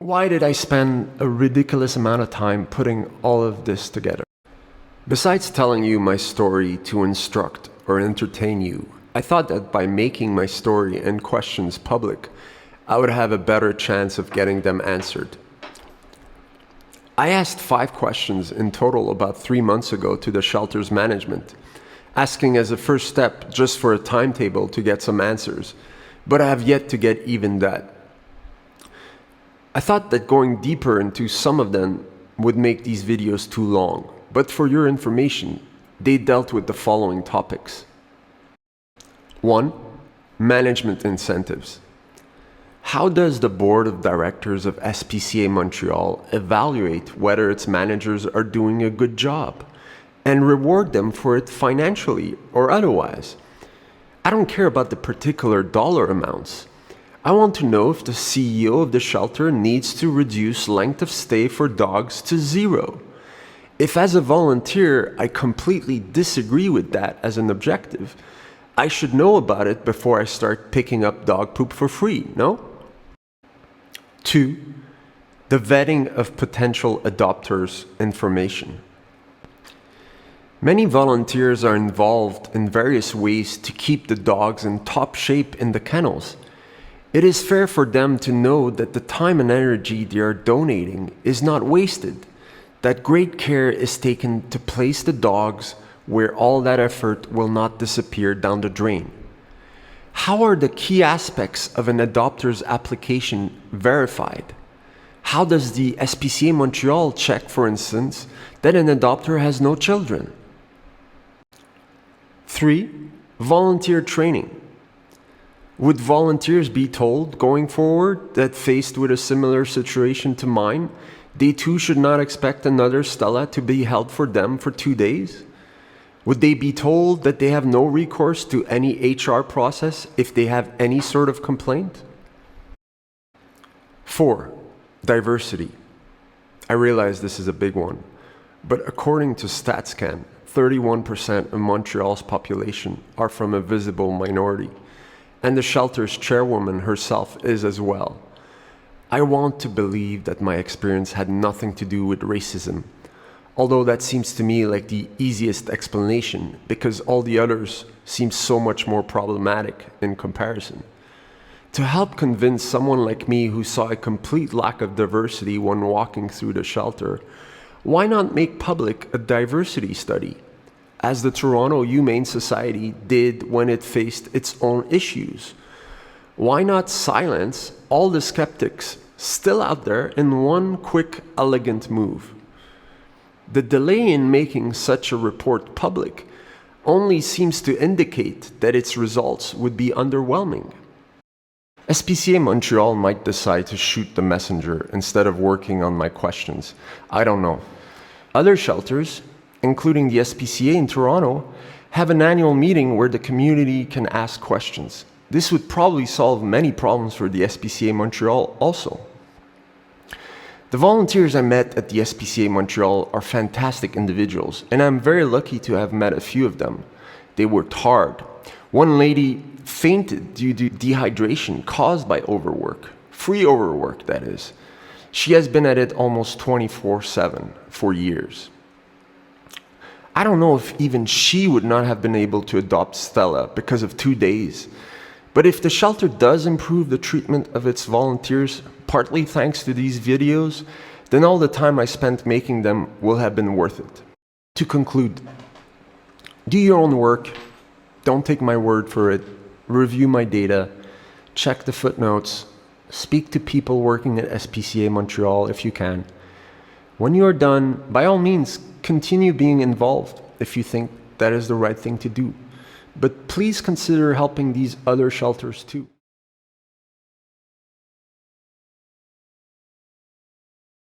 Why did I spend a ridiculous amount of time putting all of this together? Besides telling you my story to instruct or entertain you, I thought that by making my story and questions public, I would have a better chance of getting them answered. I asked 5 questions in total about 3 months ago to the shelter's management, asking as a first step just for a timetable to get some answers, but I have yet to get even that. I thought that going deeper into some of them would make these videos too long, but for your information, they dealt with the following topics. 1. Management incentives. How does the board of directors of SPCA Montreal evaluate whether its managers are doing a good job and reward them for it financially or otherwise? I don't care about the particular dollar amounts. I want to know if the CEO of the shelter needs to reduce length of stay for dogs to 0. If as a volunteer I completely disagree with that as an objective, I should know about it before I start picking up dog poop for free, no? 2. The vetting of potential adopters' information. Many volunteers are involved in various ways to keep the dogs in top shape in the kennels. It is fair for them to know that the time and energy they are donating is not wasted, that great care is taken to place the dogs where all that effort will not disappear down the drain. How are the key aspects of an adopter's application verified? How does the SPCA Montreal check, for instance, that an adopter has no children? 3. Volunteer training. Would volunteers be told going forward that faced with a similar situation to mine, they too should not expect another Stella to be held for them for 2 days? Would they be told that they have no recourse to any HR process if they have any sort of complaint? 4. Diversity. I realize this is a big one, but according to StatsCan, 31% of Montreal's population are from a visible minority, and the shelter's chairwoman herself is as well. I want to believe that my experience had nothing to do with racism, although that seems to me like the easiest explanation because all the others seem so much more problematic in comparison. To help convince someone like me who saw a complete lack of diversity when walking through the shelter, why not make public a diversity study, as the Toronto Humane Society did when it faced its own issues? Why not silence all the skeptics still out there in one quick, elegant move? The delay in making such a report public only seems to indicate that its results would be underwhelming. SPCA Montreal might decide to shoot the messenger instead of working on my questions. I don't know. Other shelters, including the SPCA in Toronto, have an annual meeting where the community can ask questions. This would probably solve many problems for the SPCA Montreal also. The volunteers I met at the SPCA Montreal are fantastic individuals, and I'm very lucky to have met a few of them. They worked hard. One lady fainted due to dehydration caused by overwork. Free overwork, that is. She has been at it almost 24/7 for years. I don't know if even she would not have been able to adopt Stella because of 2 days. But if the shelter does improve the treatment of its volunteers, partly thanks to these videos, then all the time I spent making them will have been worth it. To conclude, do your own work. Don't take my word for it. Review my data. Check the footnotes. Speak to people working at SPCA Montreal if you can. When you are done, by all means, continue being involved if you think that is the right thing to do. But please consider helping these other shelters too.